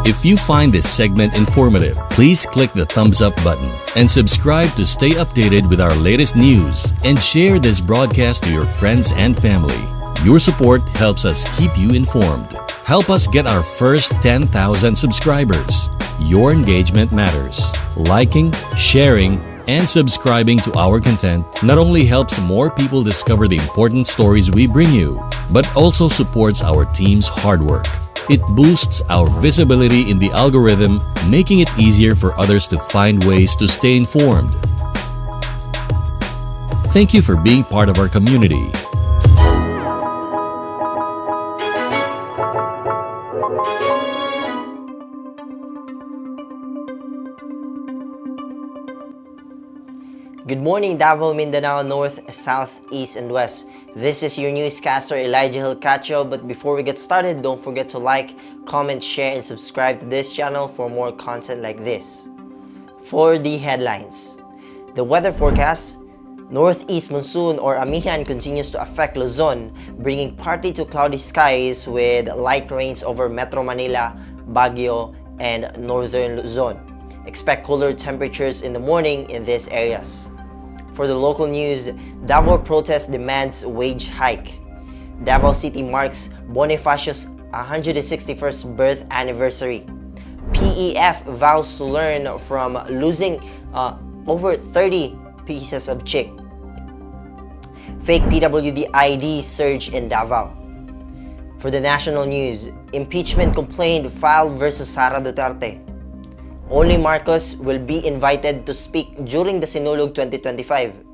If you find this segment informative, please click the thumbs up button and subscribe to stay updated with our latest news, and share this broadcast to your friends and family. Your support helps us keep you informed. Help us get our first 10,000 subscribers. Your engagement matters. Liking, sharing, and subscribing to our content not only helps more people discover the important stories we bring you, but also supports our team's hard work. It boosts our visibility in the algorithm, making it easier for others to find ways to stay informed. Thank you for being part of our community. Good morning, Davao, Mindanao, North, South, East, and West. This is your newscaster, Elijah Hilcacho. But before we get started, don't forget to like, comment, share, and subscribe to this channel for more content like this. For the headlines, the weather forecast: northeast monsoon or amihan continues to affect Luzon, bringing partly to cloudy skies with light rains over Metro Manila, Baguio, and northern Luzon. Expect cooler temperatures in the morning in these areas. For the local news, Davao protest demands wage hike. Davao City marks Bonifacio's 161st birth anniversary. PEF vows to learn from losing over 30 pieces of chick. Fake PWD ID surge in Davao. For the national news, impeachment complaint filed versus Sara Duterte. Only Marcos will be invited to speak during the Sinulog 2025.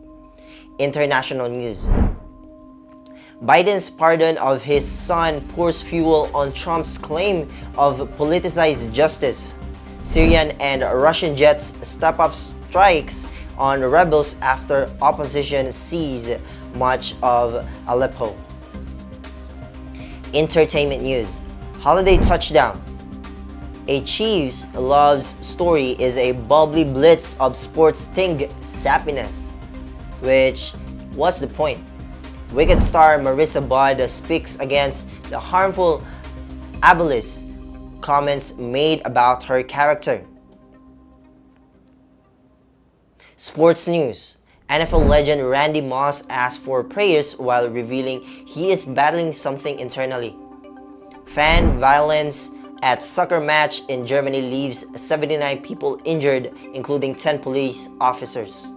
International news. Biden's pardon of his son pours fuel on Trump's claim of politicized justice. Syrian and Russian jets step up strikes on rebels after opposition seize much of Aleppo. Entertainment news. Holiday touchdown. A Chiefs loves story is a bubbly blitz of sports ting sappiness. Which, what's the point? Wicked star Marissa Bud speaks against the harmful ableist comments made about her character. Sports news. NFL legend Randy Moss asked for prayers while revealing he is battling something internally. Fan violence at soccer match in Germany leaves 79 people injured, including 10 police officers.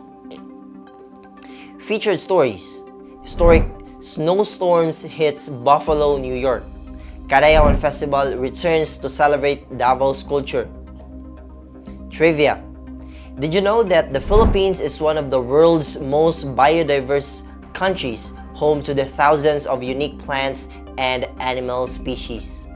Featured stories. Historic snowstorms hits Buffalo, New York. Karayawan Festival returns to celebrate Davao's culture. Trivia. Did you know that the Philippines is one of the world's most biodiverse countries, home to the thousands of unique plants and animal species?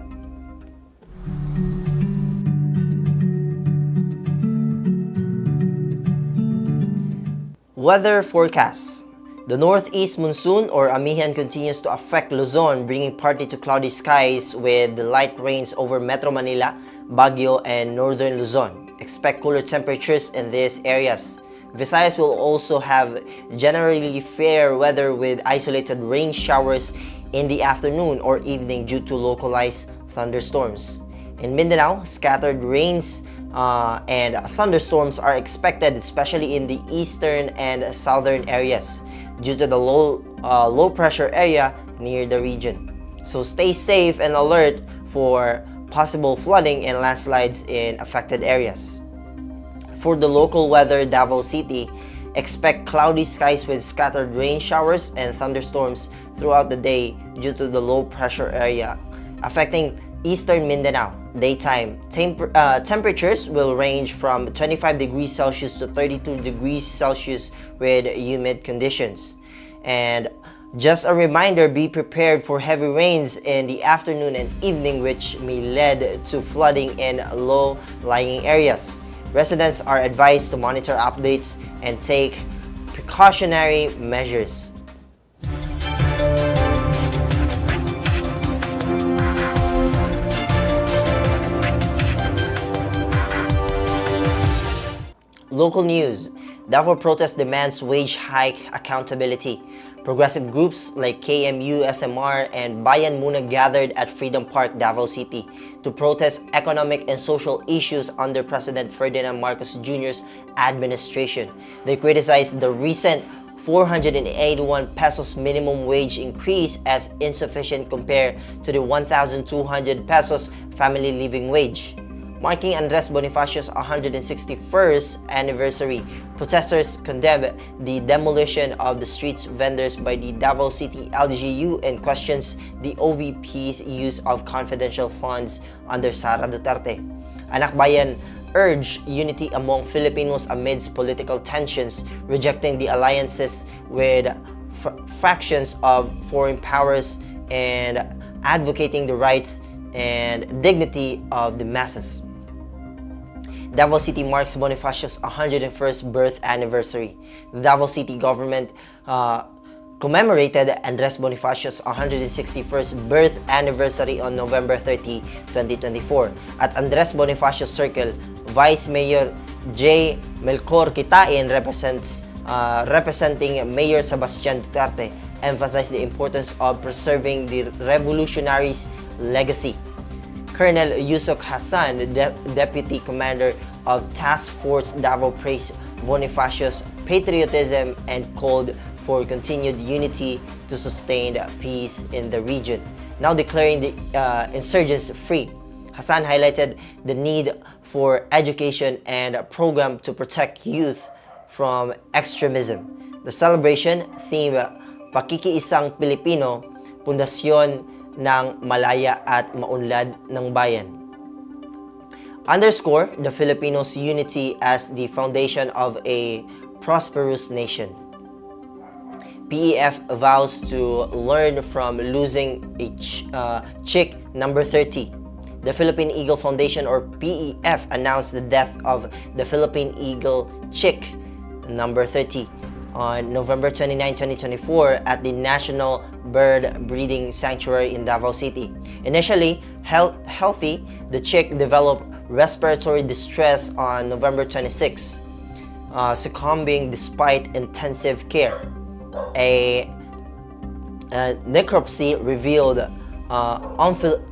Weather forecast. The northeast monsoon or amihan continues to affect Luzon, bringing partly to cloudy skies with light rains over Metro Manila, Baguio, and northern Luzon. Expect cooler temperatures in these areas. Visayas will also have generally fair weather with isolated rain showers in the afternoon or evening due to localized thunderstorms. In Mindanao, scattered rains and thunderstorms are expected, especially in the eastern and southern areas, due to the low pressure area near the region. So stay safe and alert for possible flooding and landslides in affected areas. For the local weather, Davao City, expect cloudy skies with scattered rain showers and thunderstorms throughout the day due to the low pressure area affecting eastern Mindanao. Daytime temperatures will range from 25 degrees Celsius to 32 degrees Celsius with humid conditions. And Just a reminder, be prepared for heavy rains in the afternoon and evening which may lead to flooding in low-lying areas. Residents are advised to monitor updates and take precautionary measures. Local news. Davao protest demands wage hike accountability. Progressive groups like KMU, SMR, and Bayan Muna gathered at Freedom Park, Davao City to protest economic and social issues under President Ferdinand Marcos Jr.'s administration. They criticized the recent 481 pesos minimum wage increase as insufficient compared to the 1,200 pesos family living wage. Marking Andres Bonifacio's 161st anniversary, protesters condemned the demolition of the street vendors by the Davao City LGU and questions the OVP's use of confidential funds under Sara Duterte. Anak Bayan urged unity among Filipinos amidst political tensions, rejecting the alliances with factions of foreign powers and advocating the rights and dignity of the masses. Davao City marks Bonifacio's 101st birth anniversary. The Davao City government commemorated Andres Bonifacio's 161st birth anniversary on November 30, 2024. At Andres Bonifacio Circle, Vice Mayor J. Melchor Kitain representing Mayor Sebastian Duterte emphasized the importance of preserving the revolutionaries' legacy. Colonel Yusuf Hassan, Deputy Commander of Task Force Davao, praised Bonifacio's patriotism and called for continued unity to sustain peace in the region. Now declaring the insurgents free, Hassan highlighted the need for education and a program to protect youth from extremism. The celebration theme, Pakikiisang Pilipino, Pundasyon ng malaya at maunlad ng bayan. Underscore the Filipinos' unity as the foundation of a prosperous nation. PEF vows to learn from losing a chick number 30. The Philippine Eagle Foundation or PEF announced the death of the Philippine Eagle chick number 30 on November 29, 2024 at the National Bird Breeding Sanctuary in Davao City. Initially healthy, the chick developed respiratory distress on November 26, succumbing despite intensive care. A necropsy revealed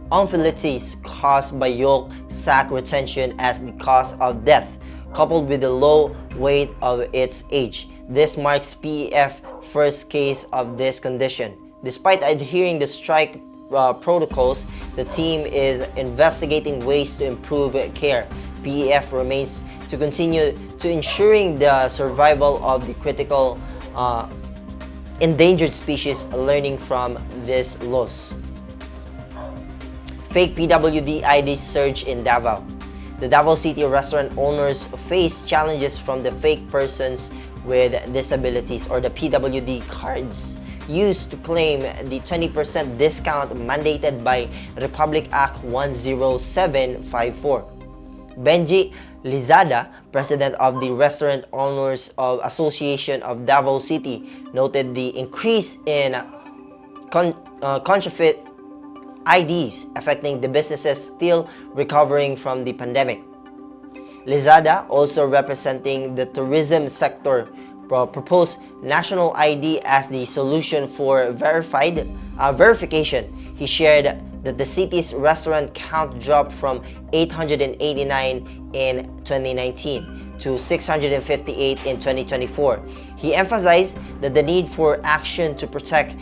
omphalitis caused by yolk sac retention as the cause of death, coupled with the low weight of its age. This marks PEF's first case of this condition. Despite adhering to strike protocols, the team is investigating ways to improve care. PEF remains to continue to ensuring the survival of the critical endangered species, learning from this loss. Fake PWD ID surge in Davao. The Davao City restaurant owners face challenges from the fake persons with disabilities or the PWD cards used to claim the 20% discount mandated by Republic Act 10754. Benji Lizada, president of the Restaurant Owners of Association of Davao City, noted the increase in counterfeit IDs affecting the businesses still recovering from the pandemic. Lizada, also representing the tourism sector, proposed national ID as the solution for verification. He shared that the city's restaurant count dropped from 889 in 2019 to 658 in 2024. He emphasized that the need for action to protect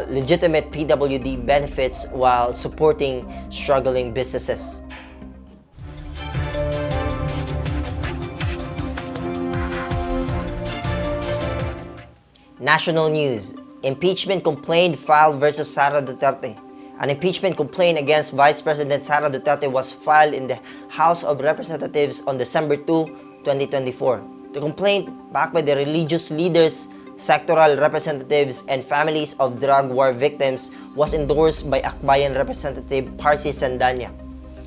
legitimate PWD benefits while supporting struggling businesses. National news. Impeachment complaint filed versus Sara Duterte. An impeachment complaint against Vice President Sara Duterte was filed in the House of Representatives on December 2, 2024. The complaint, backed by the religious leaders sectoral representatives, and families of drug war victims was endorsed by Akbayan Representative Parsi Sandanya.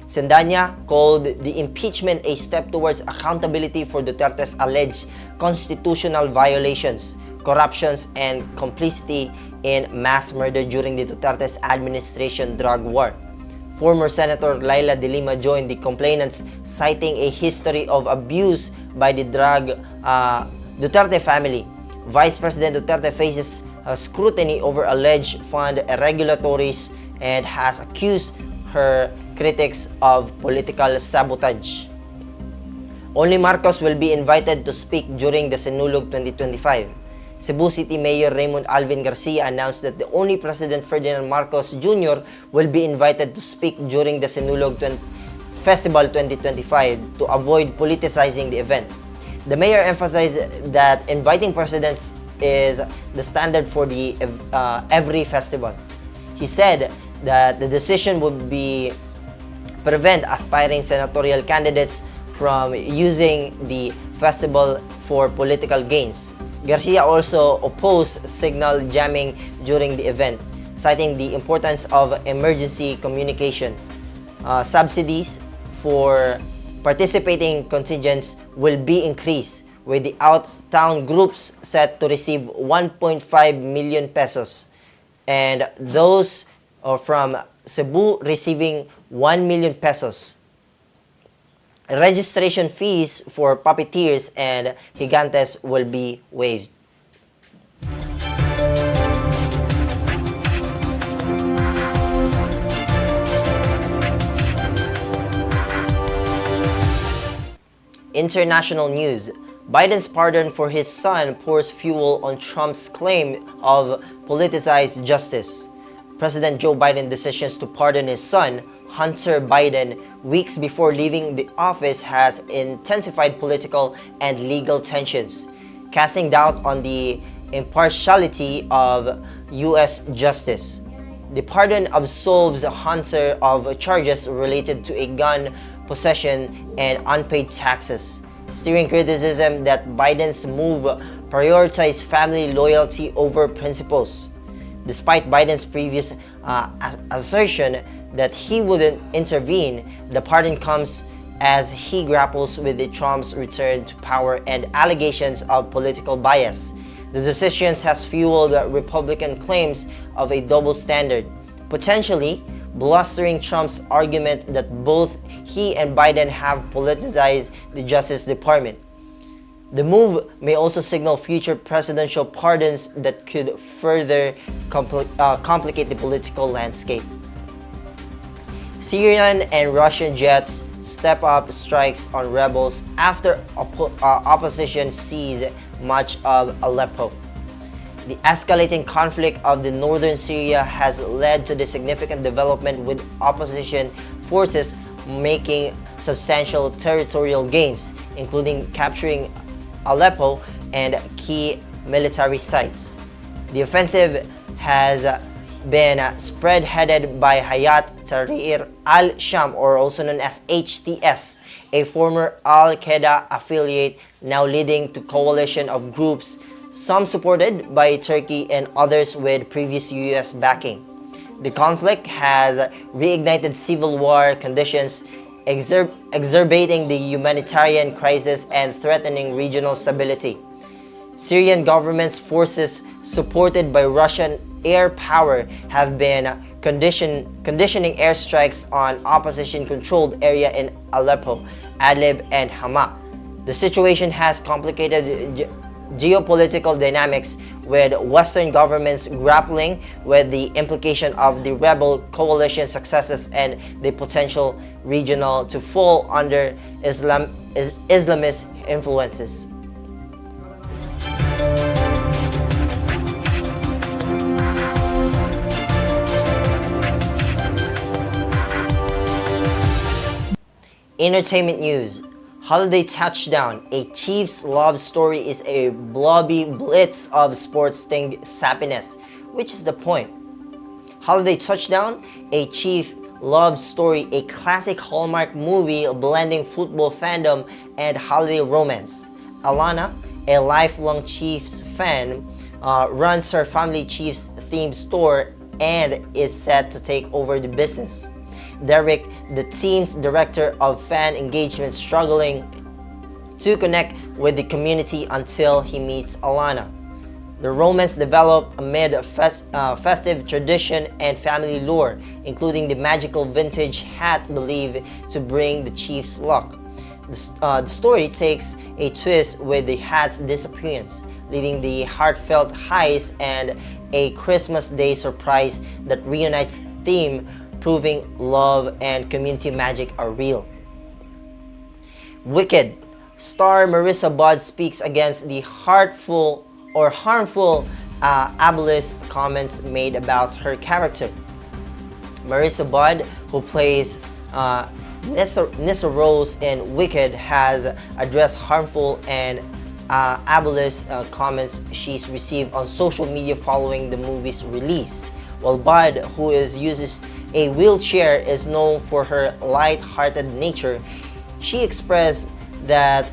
Sandanya called the impeachment a step towards accountability for Duterte's alleged constitutional violations, corruptions, and complicity in mass murder during the Duterte's administration drug war. Former Senator Laila de Lima joined the complainants, citing a history of abuse by the Duterte family. Vice President Duterte faces scrutiny over alleged fund irregularities and has accused her critics of political sabotage. Only Marcos will be invited to speak during the Sinulog 2025. Cebu City Mayor Raymond Alvin Garcia announced that the only President Ferdinand Marcos Jr. will be invited to speak during the Sinulog Festival 2025 to avoid politicizing the event. The mayor emphasized that inviting presidents is the standard for every festival. He said that the decision would be prevent aspiring senatorial candidates from using the festival for political gains. Garcia also opposed signal jamming during the event, citing the importance of emergency communication. Subsidies for participating contingents will be increased, with the out-town groups set to receive 1.5 million pesos, and those from Cebu receiving 1 million pesos. Registration fees for puppeteers and gigantes will be waived. International news. Biden's pardon for his son pours fuel on Trump's claim of politicized justice. President Joe Biden's decisions to pardon his son, Hunter Biden, weeks before leaving the office has intensified political and legal tensions, casting doubt on the impartiality of U.S. justice. The pardon absolves Hunter of charges related to a gun possession and unpaid taxes, stirring criticism that Biden's move prioritized family loyalty over principles. Despite Biden's previous assertion that he wouldn't intervene, the pardon comes as he grapples with Trump's return to power and allegations of political bias. The decision has fueled Republican claims of a double standard, potentially blustering Trump's argument that both he and Biden have politicized the Justice Department. The move may also signal future presidential pardons that could further complicate the political landscape. Syrian and Russian jets step up strikes on rebels after opposition seized much of Aleppo. The escalating conflict of the northern Syria has led to the significant development, with opposition forces making substantial territorial gains, including capturing Aleppo and key military sites. The offensive has been spearheaded by Hayat Tahrir al-Sham, or also known as HTS, a former Al-Qaeda affiliate now leading to coalition of groups, some supported by Turkey and others with previous US backing. The conflict has reignited civil war conditions, exacerbating the humanitarian crisis and threatening regional stability. Syrian government's forces, supported by Russian air power, have been conditioning airstrikes on opposition-controlled area in Aleppo, Adlib, and Hama. The situation has complicated geopolitical dynamics, with Western governments grappling with the implication of the rebel coalition successes and the potential regional to fall under Islamist influences. Entertainment news. Holiday Touchdown, a Chiefs love story, is a blobby blitz of sports-themed sappiness, which is the point. Holiday Touchdown, a Chief love story, a classic Hallmark movie blending football fandom and holiday romance. Alana, a lifelong Chiefs fan, runs her family chief's themed store and is set to take over the business. Derek, the team's director of fan engagement, struggling to connect with the community until he meets Alana. The romance developed amid festive tradition and family lore, including the magical vintage hat believed to bring the chief's luck. The story takes a twist with the hat's disappearance, leaving the heartfelt highs and a Christmas Day surprise that reunites theme, proving love and community magic are real. Wicked. Star Marissa Budd speaks against the harmful ableist comments made about her character. Marissa Budd, who plays Nissa Rose in Wicked, has addressed harmful and ableist comments she's received on social media following the movie's release. While Budd, who uses a wheelchair, is known for her light-hearted nature, she expressed that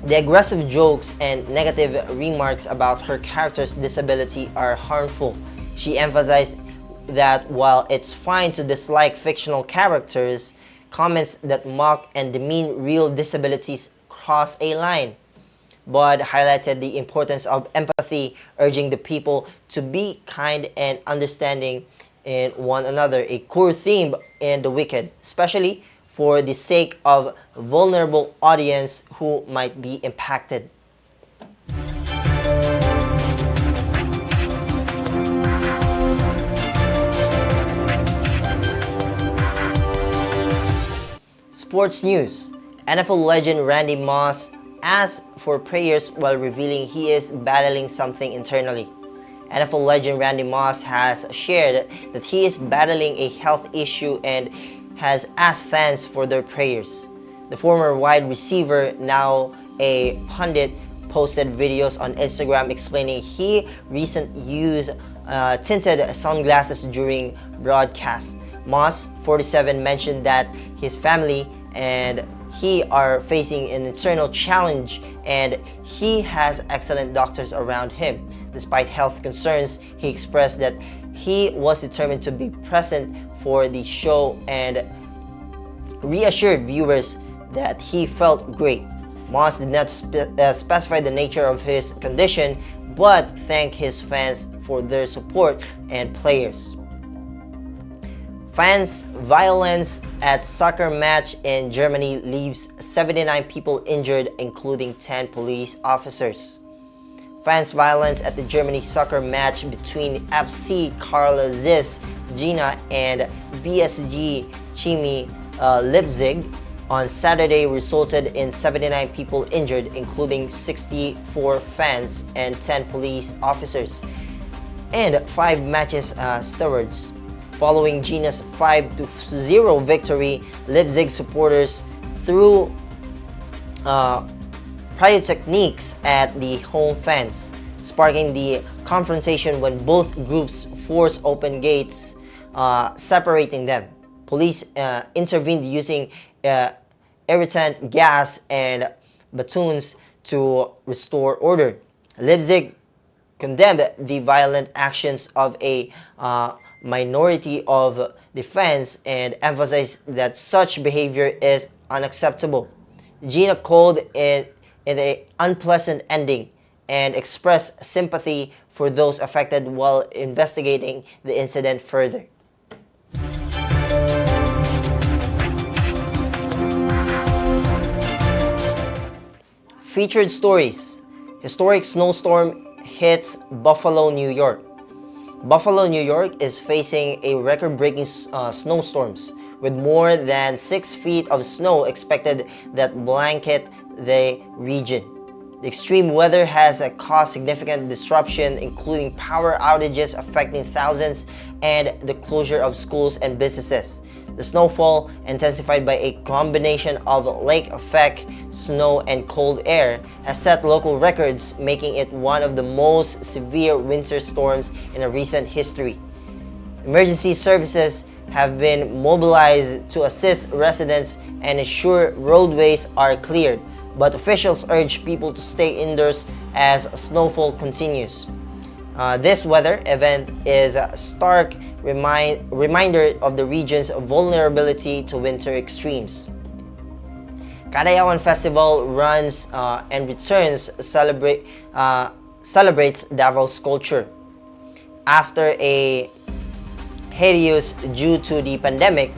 the aggressive jokes and negative remarks about her character's disability are harmful. She emphasized that while it's fine to dislike fictional characters, comments that mock and demean real disabilities cross a line. Budd highlighted the importance of empathy, urging the people to be kind and understanding in one another, a core theme in The Wicked, especially for the sake of vulnerable audience who might be impacted. Sports news. NFL legend Randy Moss asked for prayers while revealing he is battling something internally. NFL legend Randy Moss has shared that he is battling a health issue and has asked fans for their prayers. The former wide receiver, now a pundit, posted videos on Instagram explaining he recently used tinted sunglasses during broadcast. Moss, 47, mentioned that his family and he are facing an internal challenge and he has excellent doctors around him. Despite health concerns, he expressed that he was determined to be present for the show and reassured viewers that he felt great. Moss did not specify the nature of his condition, but thanked his fans for their support and players. Fans' violence at soccer match in Germany leaves 79 people injured, including 10 police officers. Fans' violence at the Germany soccer match between FC Karl Zeiss Jena and BSG Chemie Leipzig on Saturday resulted in 79 people injured, including 64 fans and 10 police officers, and 5 matches stewards. Following Jena's 5-0 victory, Leipzig supporters threw pyrotechnics at the home fans, sparking the confrontation when both groups forced open gates, separating them. Police intervened using irritant gas and batons to restore order. Leipzig condemned the violent actions of a minority of the fans and emphasized that such behavior is unacceptable. Jena called it an unpleasant ending and expressed sympathy for those affected while investigating the incident further. Featured stories. Historic snowstorm hits Buffalo, New York. Buffalo, New York is facing a record-breaking snowstorms with more than 6 feet of snow expected that blanket the region. The extreme weather has caused significant disruption, including power outages affecting thousands and the closure of schools and businesses. The snowfall, intensified by a combination of lake effect, snow, and cold air, has set local records, making it one of the most severe winter storms in recent history. Emergency services have been mobilized to assist residents and ensure roadways are cleared, but officials urge people to stay indoors as snowfall continues. This weather event is a stark reminder of the region's vulnerability to winter extremes. Kadayawan Festival runs and returns celebrates Davao's culture. After a hiatus due to the pandemic,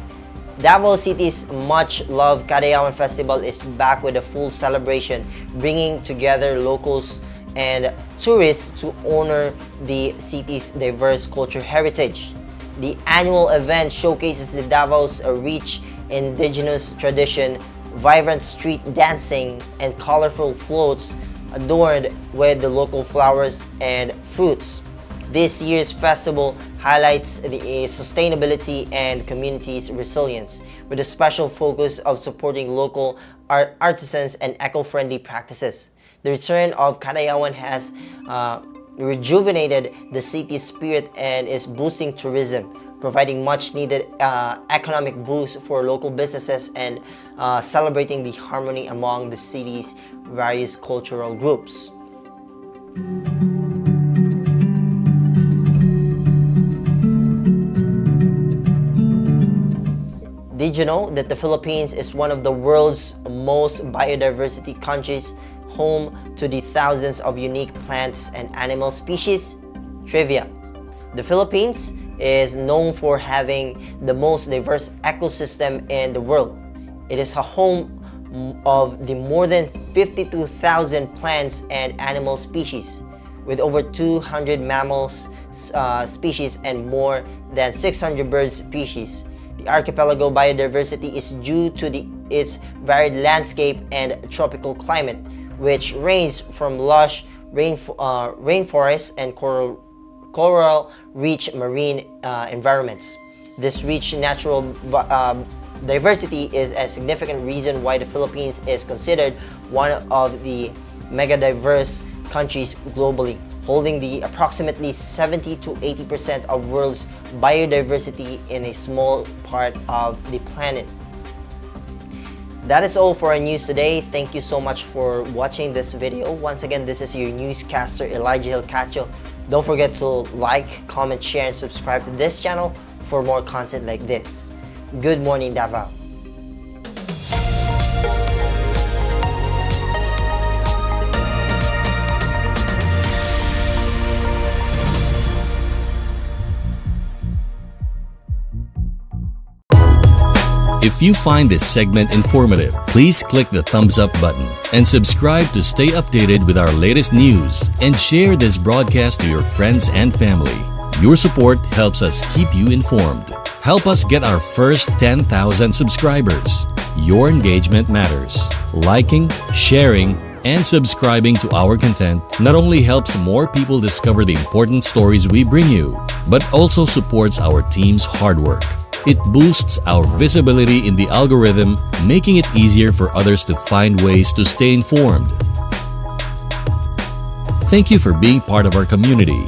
Davao City's much-loved Kadayawan Festival is back with a full celebration, bringing together locals and tourists to honor the city's diverse cultural heritage. The annual event showcases the Davao's rich indigenous tradition, vibrant street dancing, and colorful floats adorned with the local flowers and fruits. This year's festival highlights the sustainability and community's resilience, with a special focus of supporting local artisans and eco-friendly practices. The return of Kadayawan has rejuvenated the city's spirit and is boosting tourism, providing much-needed economic boost for local businesses and celebrating the harmony among the city's various cultural groups. Did you know that the Philippines is one of the world's most biodiversity countries, home to the thousands of unique plants and animal species? Trivia: the Philippines is known for having the most diverse ecosystem in the world. It is a home of the more than 52,000 plants and animal species, with over 200 mammals species and more than 600 bird species. The archipelago biodiversity is due to its varied landscape and tropical climate, which range from lush rainforests and coral-rich marine environments. This rich natural diversity is a significant reason why the Philippines is considered one of the mega-diverse countries globally, holding the approximately 70 to 80% of world's biodiversity in a small part of the planet. That is all for our news today. Thank you so much for watching this video. Once again, this is your newscaster Elijah Hilcacho. Don't forget to like, comment, share, and subscribe to this channel for more content like this. Good morning, Davao. If you find this segment informative, please click the thumbs up button and subscribe to stay updated with our latest news, and share this broadcast to your friends and family. Your support helps us keep you informed. Help us get our first 10,000 subscribers. Your engagement matters. Liking, sharing, and subscribing to our content not only helps more people discover the important stories we bring you, but also supports our team's hard work. It boosts our visibility in the algorithm, making it easier for others to find ways to stay informed. Thank you for being part of our community.